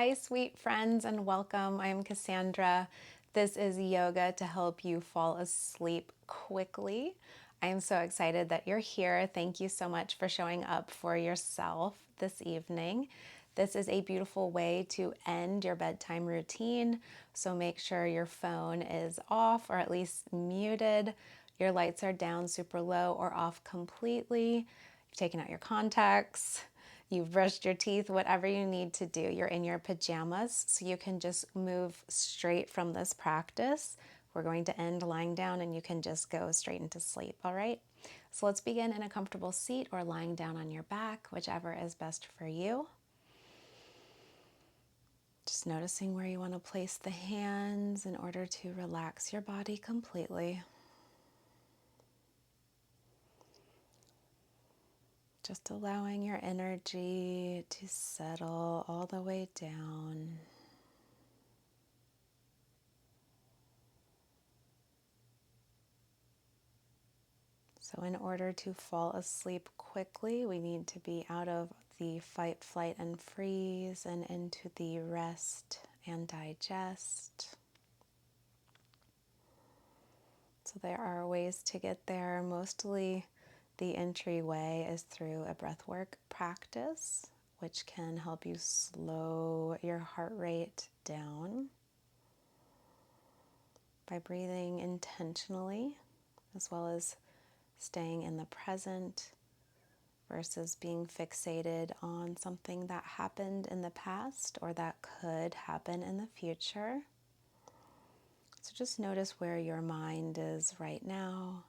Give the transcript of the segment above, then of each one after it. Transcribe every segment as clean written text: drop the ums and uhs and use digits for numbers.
Hi, sweet friends, and welcome. I'm Cassandra. This is yoga to help you fall asleep quickly. I'm so excited that you're here. Thank you so much for showing up for yourself this evening. This is a beautiful way to end your bedtime routine, so make sure your phone is off or at least muted. Your lights are down super low or off completely. You've taken out your contacts. You've brushed your teeth, whatever you need to do. You're in your pajamas, so you can just move straight from this practice. We're going to end lying down and you can just go straight into sleep, all right? So let's begin in a comfortable seat or lying down on your back, whichever is best for you. Just noticing where you want to place the hands in order to relax your body completely. Just allowing your energy to settle all the way down. So in order to fall asleep quickly, we need to be out of the fight, flight, and freeze and into the rest and digest. So there are ways to get there. Mostly the entryway is through a breathwork practice, which can help you slow your heart rate down by breathing intentionally, as well as staying in the present versus being fixated on something that happened in the past or that could happen in the future. So just notice where your mind is right now.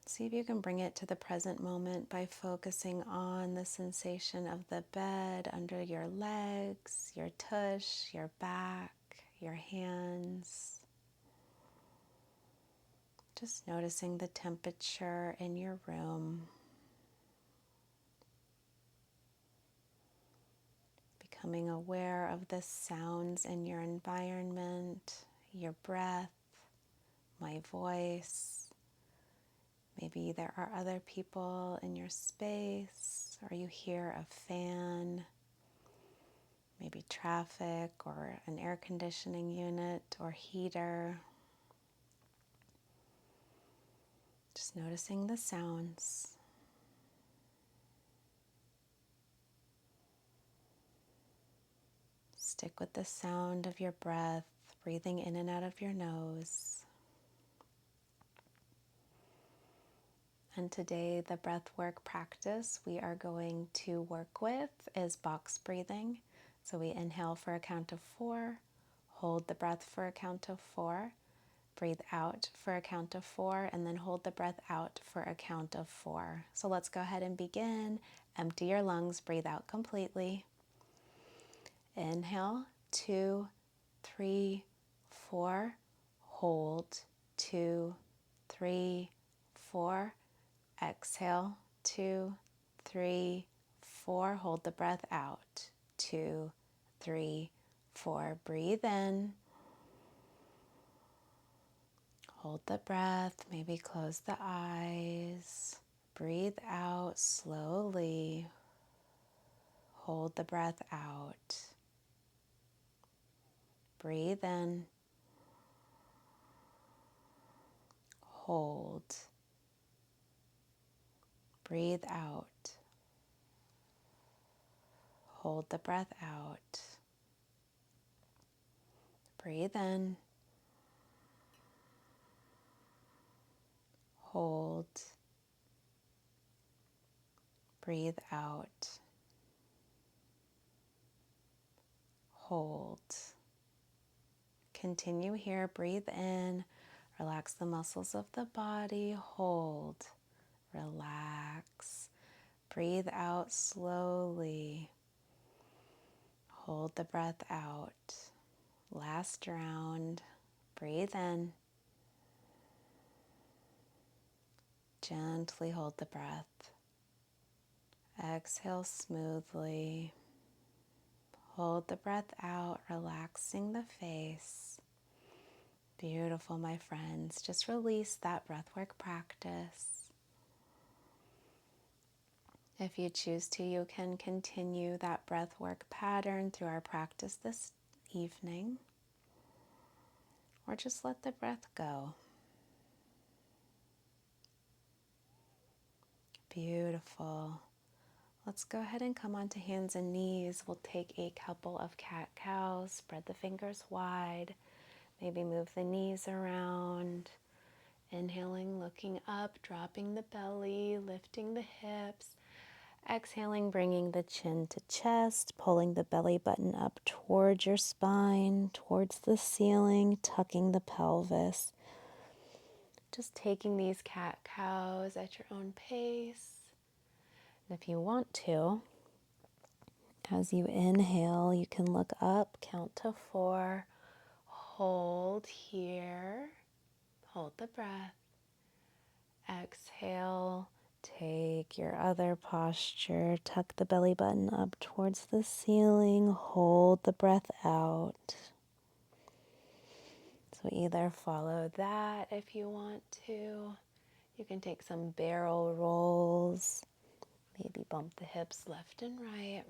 See if you can bring it to the present moment by focusing on the sensation of the bed under your legs, your tush, your back, your hands. Just noticing the temperature in your room. Becoming aware of the sounds in your environment, your breath, my voice. Maybe there are other people in your space, or you hear a fan, maybe traffic or an air conditioning unit or heater. Just noticing the sounds. Stick with the sound of your breath, breathing in and out of your nose. And today, the breathwork practice we are going to work with is box breathing. So we inhale for a count of 4, hold the breath for a count of 4, breathe out for a count of 4, and then hold the breath out for a count of 4. So let's go ahead and begin. Empty your lungs, breathe out completely. Inhale, 2, 3, 4, hold, 2, 3, 4. Exhale, 2, 3, 4. Hold the breath out. 2, 3, 4. Breathe in. Hold the breath. Maybe close the eyes. Breathe out slowly. Hold the breath out. Breathe in. Hold. Breathe out. Hold the breath out. Breathe in. Hold. Breathe out. Hold. Continue here. Breathe in. Relax the muscles of the body. Hold. Relax. Breathe out slowly. Hold the breath out. Last round. Breathe in. Gently hold the breath. Exhale smoothly. Hold the breath out, relaxing the face. Beautiful, my friends. Just release that breathwork practice. If you choose to, you can continue that breath work pattern through our practice this evening, or just let the breath go. Beautiful. Let's go ahead and come onto hands and knees. We'll take a couple of cat-cows, spread the fingers wide, maybe move the knees around. Inhaling, looking up, dropping the belly, lifting the hips. Exhaling, bringing the chin to chest, pulling the belly button up towards your spine, towards the ceiling, tucking the pelvis. Just taking these cat-cows at your own pace. And if you want to, as you inhale, you can look up, count to 4, hold here, hold the breath. Exhale, take your other posture, tuck the belly button up towards the ceiling, hold the breath out. So either follow that if you want to. You can take some barrel rolls, maybe bump the hips left and right.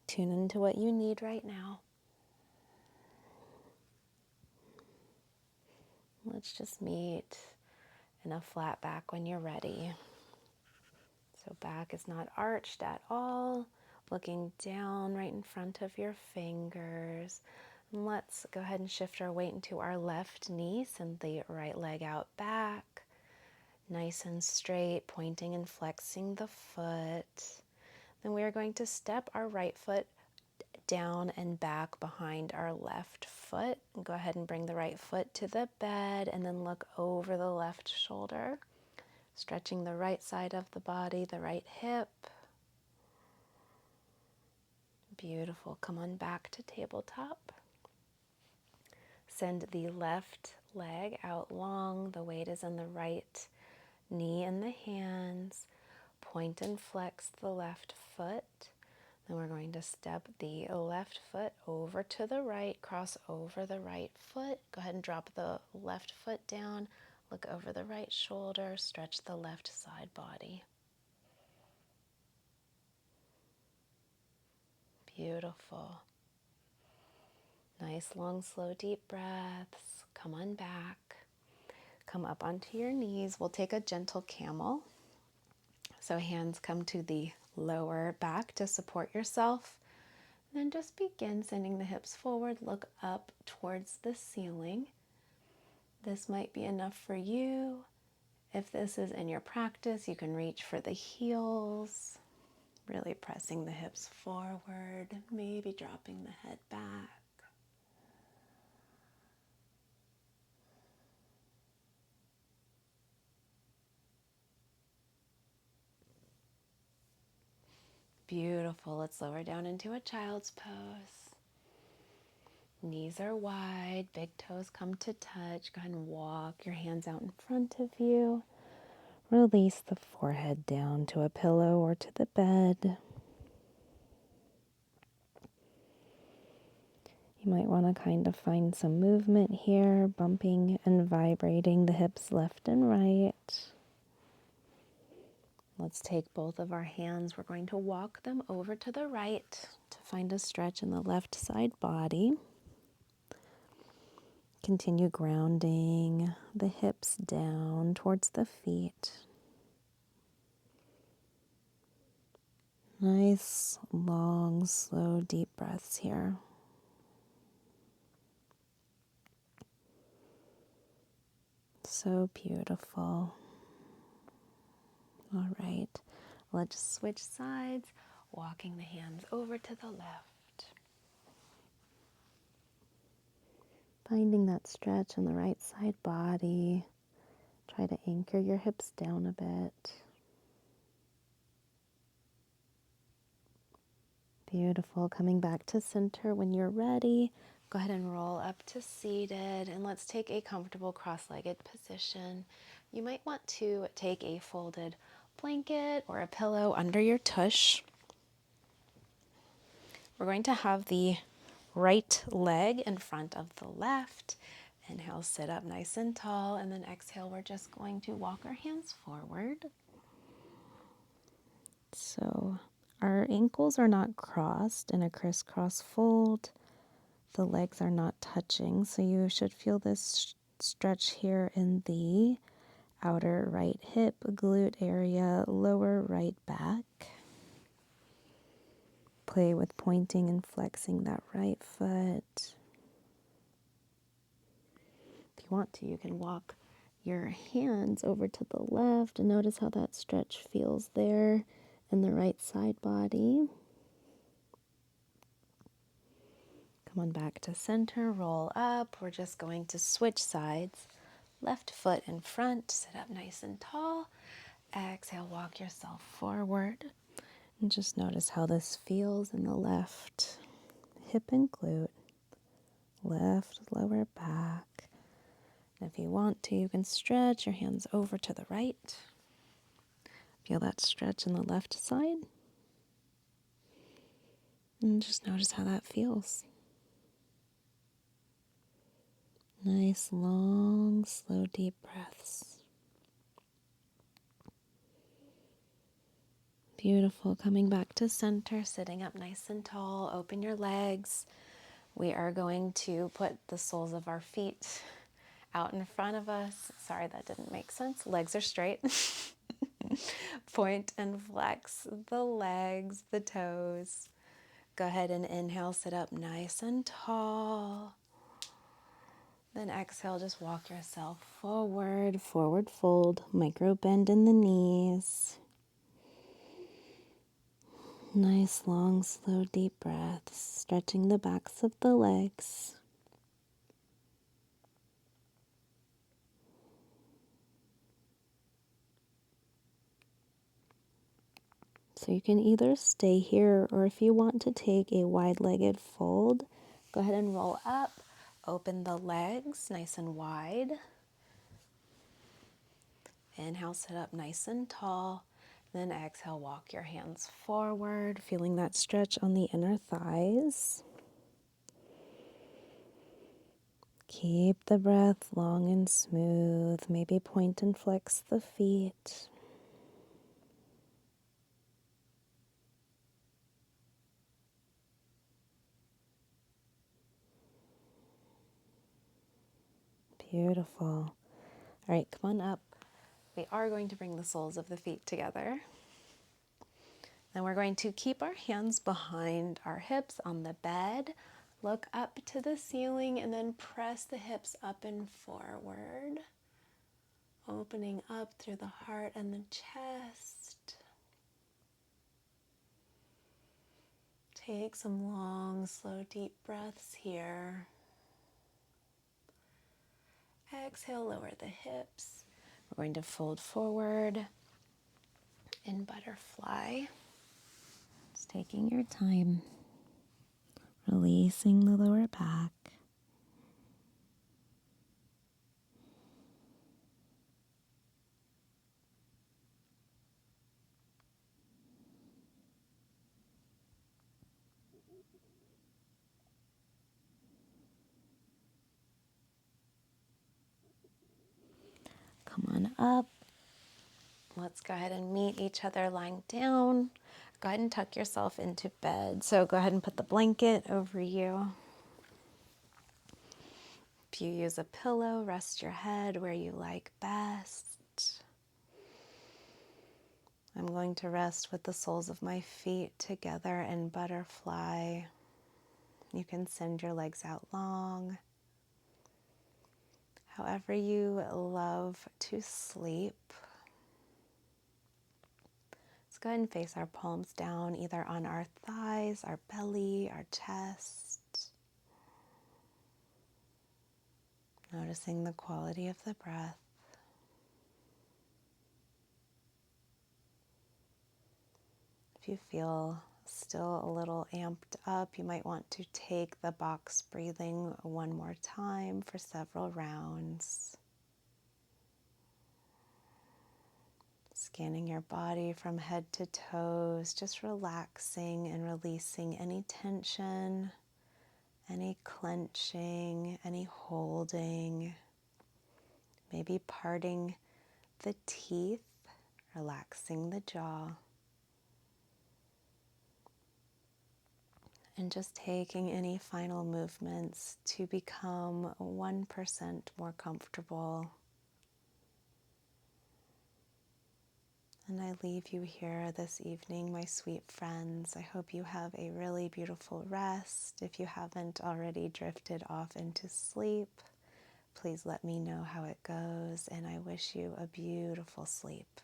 Tune into what you need right now. Let's just meet in a flat back when you're ready. So back is not arched at all, looking down right in front of your fingers. And let's go ahead and shift our weight into our left knee, send the right leg out back, nice and straight, pointing and flexing the foot. Then we are going to step our right foot down and back behind our left foot. And go ahead and bring the right foot to the bed and then look over the left shoulder. Stretching the right side of the body, the right hip. Beautiful. Come on back to tabletop. Send the left leg out long. The weight is in the right knee and the hands. Point and flex the left foot. Then we're going to step the left foot over to the right, cross over the right foot. Go ahead and drop the left foot down. Look over the right shoulder, stretch the left side body. Beautiful. Nice, long, slow, deep breaths. Come on back. Come up onto your knees. We'll take a gentle camel. So hands come to the lower back to support yourself. Then just begin sending the hips forward. Look up towards the ceiling. This might be enough for you. If this is in your practice, you can reach for the heels, really pressing the hips forward, maybe dropping the head back. Beautiful. Let's lower down into a child's pose. Knees are wide, big toes come to touch. Go ahead and walk your hands out in front of you. Release the forehead down to a pillow or to the bed. You might want to kind of find some movement here, bumping and vibrating the hips left and right. Let's take both of our hands. We're going to walk them over to the right to find a stretch in the left side body. Continue grounding the hips down towards the feet. Nice, long, slow, deep breaths here. So beautiful. All right, let's switch sides, walking the hands over to the left. Finding that stretch in the right side body. Try to anchor your hips down a bit. Beautiful. Coming back to center when you're ready. Go ahead and roll up to seated, and let's take a comfortable cross-legged position. You might want to take a folded blanket or a pillow under your tush. We're going to have the right leg in front of the left. Inhale, sit up nice and tall, and then exhale, we're just going to walk our hands forward. So our ankles are not crossed in a crisscross fold. The legs are not touching, so you should feel this stretch here in the outer right hip, glute area, lower right back. Play with pointing and flexing that right foot. If you want to, you can walk your hands over to the left and notice how that stretch feels there in the right side body. Come on back to center, roll up. We're just going to switch sides. Left foot in front, sit up nice and tall. Exhale, walk yourself forward. And just notice how this feels in the left hip and glute. Left lower back. And if you want to, you can stretch your hands over to the right. Feel that stretch in the left side. And just notice how that feels. Nice, long, slow, deep breaths. Beautiful. Coming back to center, sitting up nice and tall. Open your legs. We are going to put the soles of our feet out in front of us. Sorry, that didn't make sense. Legs are straight. Point and flex the legs, the toes. Go ahead and inhale, sit up nice and tall. Then exhale, just walk yourself forward, forward fold, micro bend in the knees. Nice, long, slow, deep breaths, stretching the backs of the legs. So you can either stay here, or if you want to take a wide-legged fold, go ahead and roll up, open the legs nice and wide. Inhale, sit up nice and tall. Then exhale, walk your hands forward, feeling that stretch on the inner thighs. Keep the breath long and smooth. Maybe point and flex the feet. Beautiful. All right, come on up. We are going to bring the soles of the feet together. Then we're going to keep our hands behind our hips on the bed. Look up to the ceiling and then press the hips up and forward. Opening up through the heart and the chest. Take some long, slow, deep breaths here. Exhale, lower the hips. We're going to fold forward in butterfly. Just taking your time. Releasing the lower back. Come on up. Let's go ahead and meet each other lying down. Go ahead and tuck yourself into bed. So go ahead and put the blanket over you. If you use a pillow, rest your head where you like best. I'm going to rest with the soles of my feet together in butterfly. You can send your legs out long. However you love to sleep. Let's go ahead and face our palms down, either on our thighs, our belly, our chest. Noticing the quality of the breath. If you feel still a little amped up, you might want to take the box breathing one more time for several rounds. Scanning your body from head to toes, just relaxing and releasing any tension, any clenching, any holding, maybe parting the teeth, relaxing the jaw. And just taking any final movements to become 1% more comfortable. And I leave you here this evening, my sweet friends. I hope you have a really beautiful rest. If you haven't already drifted off into sleep, please let me know how it goes, and I wish you a beautiful sleep.